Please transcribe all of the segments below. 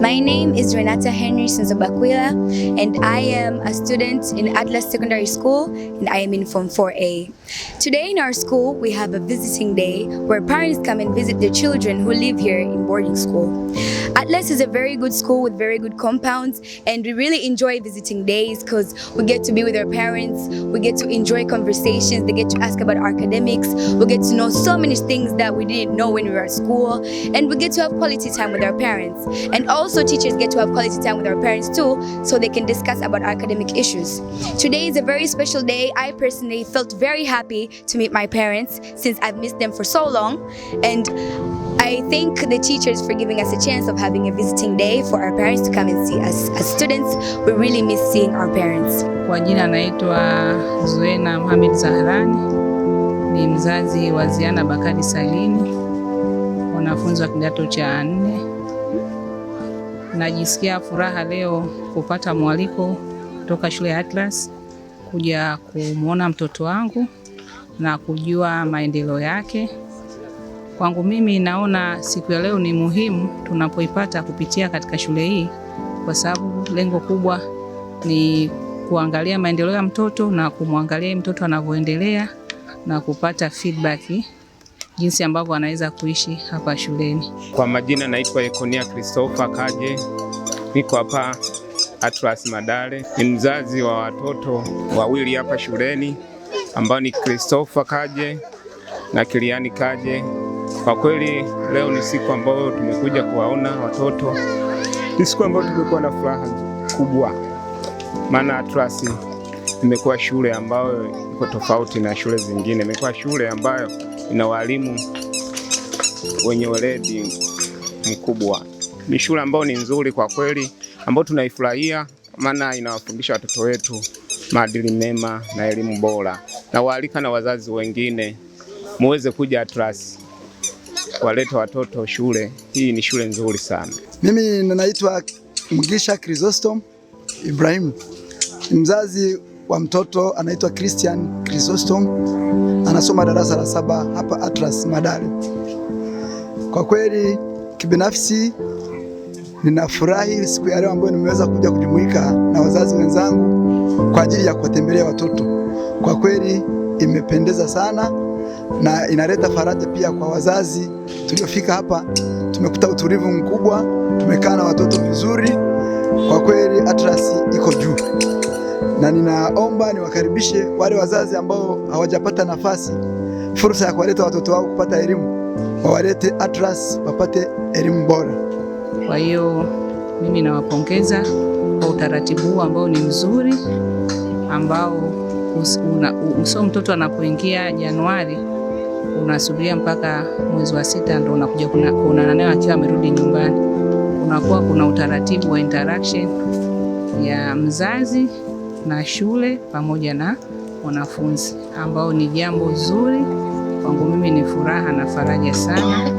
My name is Renata Henry Sinzobakwila, and I am a student in Atlas Secondary School, and I am in Form 4A. Today in our school, we have a visiting day where parents come and visit their children who live here in boarding school. Atlas is a very good school with very good compounds, and we really enjoy visiting days because we get to be with our parents, we get to enjoy conversations, they get to ask about academics, we get to know so many things that we didn't know when we were at school, and we get to have quality time with our parents. And also teachers get to have quality time with our parents too, so they can discuss about academic issues. Today is a very special day. I personally felt very happy to meet my parents since I've missed them for so long, and I thank the teachers for giving us a chance of having a visiting day for our parents to come and see us. As students, we really miss seeing our parents. Kwa jina naitwa Zuena Mohamed Zahrani, ni mzazi wa Ziana Bakari Salini, wanafunzi wa kidato cha 4. Najisikia furaha leo kupata mwaliko kutoka shule ya Atlas kuja kumuona mtoto wangu na kujua maendeleo yake. Kwangu mimi naona siku ya leo ni muhimu tunapoipata kupitia katika shule hii, kwa sababu lengo kubwa ni kuangalia maendeleo ya mtoto na kumwangalia mtoto anavyoendelea na kupata feedback jinsi ambavyo anaweza kuishi hapa shuleni. Kwa majina naitwa Ekonia Christopher Kaje. Niko hapa Atlas Madale. Ni mzazi wa watoto wawili hapa shuleni ambao ni Christopher Kaje na Kiliani Kaje. Kwa kweli leo ni siku ambayo tumekuja kuwaona watoto. Ni siku ambayo tumekuwa na furaha kubwa. Maana Atlas imekuwa shule ambayo iko tofauti na shule zingine. Imekuwa shule ambayo ina walimu wenye weledi mkubwa. Ni shule ambayo ni nzuri kwa kweli, ambayo tunaifurahia, maana inawafundisha watoto wetu maadili mema na elimu bora. Na waalika na wazazi wengine muweze kuja Atlas waleta watoto shule. Hii ni shule nzuri sana. Mimi naitwa Mugisha Chrysostom Ibrahim. Mzazi wa mtoto anaitwa Christian Chrysostom. Anasoma darasa la 7 hapa Atlas Madale. Kwa kweli kibinafsi ninafurahi siku ya leo ambayo nimeweza kuja kujumuika na wazazi wenzangu kwa ajili ya kuwatembelea watoto. Kwa kweli imependeza sana na inaleta faraja pia kwa wazazi. Tuliofika hapa tumekuta utulivu mkubwa, tumekaa na watoto vizuri. Kwa kweli Atlas iko juu, na ninaomba niwakaribishe wale wazazi ambao hawajapata fursa ya kuwaleta watoto wao kupata elimu, wawalete Atlas wapate elimu bora. Kwa hiyo mimi nawapongeza kwa utaratibu huu ambao ni mzuri, ambao uso mtoto anapoingia Januari unasubiria mpaka mwezi wa 6 ndio unakuja kuonana naye akiwa amerudi nyumbani. Unakuwa kuna utaratibu wa interaction ya mzazi na shule pamoja na wanafunzi, ambao ni jambo zuri. Kwangu mimi ni furaha na faraja sana.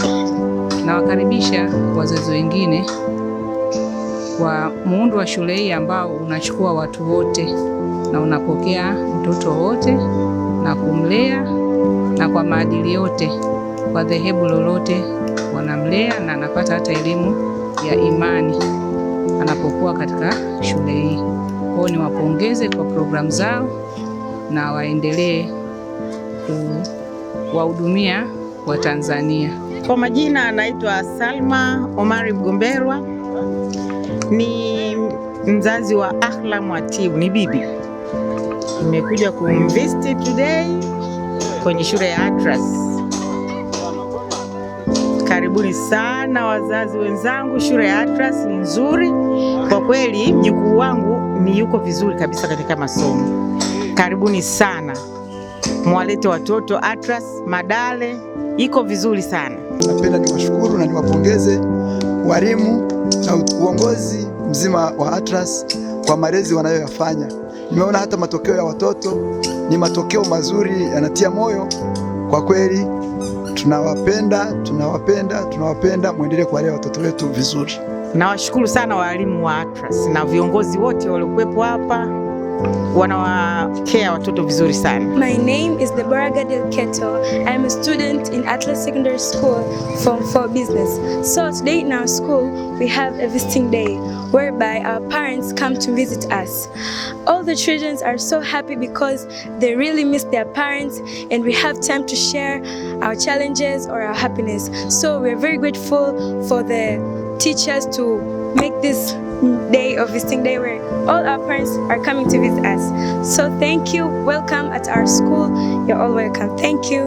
Nawakaribisha wazazi wengine kwa muundo wa shule hii ambao unachukua watu wote na unapokea mtoto wote na kumlea na kwa maadili yote, kwa dhehebu lolote wanamlea na anapata hata elimu ya imani anapokuwa katika shule hii. Kwa hiyo niwapongeze kwa programu zao na waendelee kuwahudumia wa Tanzania. Kwa majina anaitwa Salma Omari Mgomberwa, ni mzazi wa Ahla Mwatibu, ni bibi. Nimekuja kuinvest today kwenye shule ya Atlas. Karibuni sana wazazi wenzangu, shule ya Atlas ni nzuri. Kwa kweli mjukuu wangu ni yuko vizuri kabisa katika masomo. Karibuni sana. Mwalete watoto Atlas Madale, iko vizuri sana. Napenda niwashukuru na niwapongeze walimu na uongozi mzima wa Atlas kwa malezi wanayoyafanya. Nimeona hata matokeo ya watoto ni matokeo mazuri, yanatia moyo. Kwa kweli tunawapenda, muendelee kuwalea watoto wetu vizuri. Nawashukuru sana walimu wa Atlas na viongozi wote waliokuwepo hapa. wanawakea watoto vizuri sana. My name is Deborah Gadel Keto. I am a student in Atlas Secondary School Form 4 Business. So today in our school we have a visiting day whereby our parents come to visit us. All the children are so happy because they really miss their parents, and we have time to share our challenges or our happiness. So we're very grateful for the teachers to make this day of visiting day where all our parents are coming to visit us. So thank you. Welcome at our school. You're all welcome. Thank you.